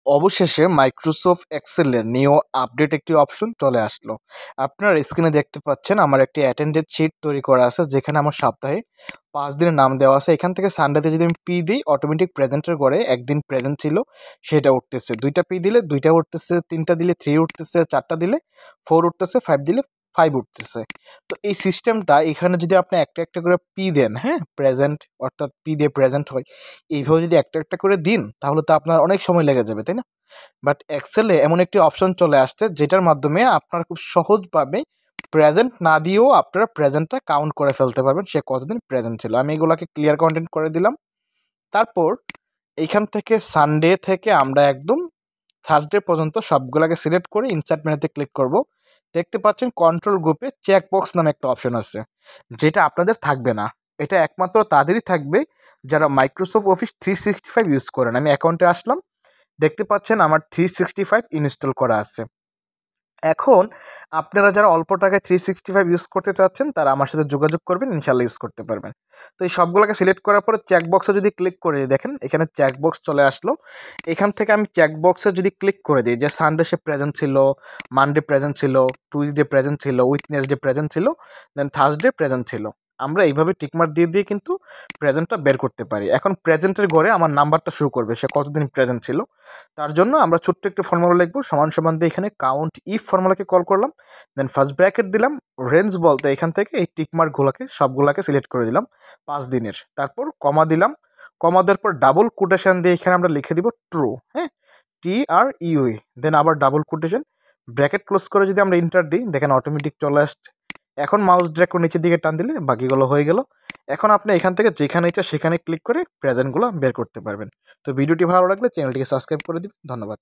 অবশেষে Microsoft এক্সেলের new update একটি option চলে আসলো। আপনারা স্ক্রিনে দেখতে পাচ্ছেন আমার একটি অ্যাটেন্ডেড শিট তৈরি করা আছে, যেখানে আমার সপ্তাহে 5 দিনের নাম দেওয়া আছে। এখান থেকে সানডেতে যদি আমি পি দিই, অটোমেটিক প্রেজেন্টের ঘরে একদিন প্রেজেন্ট ছিল সেটা উঠতেছে, 2টা পি দিলে 2টা উঠতেছে, 3টা দিলে 3 উঠতেছে, 4টা দিলে 4 উঠতেছে, 5 দিলে 5 উঠতেছে। তো এই সিস্টেমটা এখানে যদি আপনি একটা একটা করে পি দেন, হ্যাঁ, প্রেজেন্ট অর্থাৎ পি দিয়ে প্রেজেন্ট হয়, এইভাবে যদি একটা একটা করে দিন তাহলে তো আপনার অনেক সময় লেগে যাবে, তাই না? বাট এক্সেলে এমন একটি অপশন চলে আসছে যেটার মাধ্যমে আপনারা খুব সহজভাবে প্রেজেন্ট না দিয়েও আপনারা প্রেজেন্টটা কাউন্ট করে ফেলতে পারবেন সে কতদিন প্রেজেন্ট ছিল। আমি এগুলোকে ক্লিয়ার কন্টেন্ট করে দিলাম। তারপর এইখান থেকে সানডে থেকে আমরা একদম থার্সডে পর্যন্ত সবগুলোকে সিলেক্ট করে ইনসার্ট মেনুতে ক্লিক করব। দেখতে পাচ্ছেন কন্ট্রোল গ্রুপে চেকবক্স নামে একটা অপশন আছে, যেটা আপনাদের থাকবে না। এটা একমাত্র তাদেরই থাকবে যারা মাইক্রোসফট অফিস 365 ইউজ করেন। আমি অ্যাকাউন্টে আসলাম, দেখতে পাচ্ছেন আমার 365 ইনস্টল করা আছে। এখন আপনারা যারা অল্প টাকায় 365 ইউজ করতে চাচ্ছেন তারা আমার সাথে যোগাযোগ করবেন, ইনশাল্লাহ ইউজ করতে পারবেন। তো এই সবগুলোকে সিলেক্ট করার পরে চেকবক্সে যদি ক্লিক করে দিই, দেখেন এখানে চেকবক্স চলে আসলো। এখান থেকে আমি চেকবক্সে যদি ক্লিক করে দিই যে সানডে সে প্রেজেন্ট ছিল, মানডে প্রেজেন্ট ছিল, টুইসডে প্রেজেন্ট ছিল, উইডনেসডে প্রেজেন্ট ছিল, দেন থার্সডে প্রেজেন্ট ছিল। আমরা এইভাবে টিকমার্ক দিয়ে দিয়ে কিন্তু প্রেজেন্টটা বের করতে পারি। এখন প্রেজেন্টের ঘরে আমার নাম্বারটা শো করবে সে কতদিন প্রেজেন্ট ছিল। তার জন্য আমরা ছোট্ট একটু ফর্মুলা লিখবো, সমান সমান দিয়ে এখানে কাউন্ট ইফ ফর্মুলাকে কল করলাম, দেন ফার্স্ট ব্র্যাকেট দিলাম, রেঞ্জ বলতে এখান থেকে এই টিকমার্কগুলোকে সবগুলোকে সিলেক্ট করে দিলাম 5 দিনের। তারপর কমা দিলাম, কমা দেওয়ার পর ডাবল কোটেশন দিয়ে এখানে আমরা লিখে দিব ট্রু, হ্যাঁ, TRUE, দেন আবার ডাবল কোটেশন, ব্র্যাকেট ক্লোজ করে যদি আমরা ইন্টার দিই, দেখেন অটোমেটিক চলে আসছে। এখন মাউস ড্র্যাগ করে নিচের দিকে টান দিলে বাকিগুলো হয়ে গেল। এখন আপনি এখান থেকে যেখানে ইচ্ছা সেখানে ক্লিক করে প্রেজেন্টগুলো বের করতে পারবেন। তো ভিডিওটি ভালো লাগলে চ্যানেলটিকে সাবস্ক্রাইব করে দিন। ধন্যবাদ।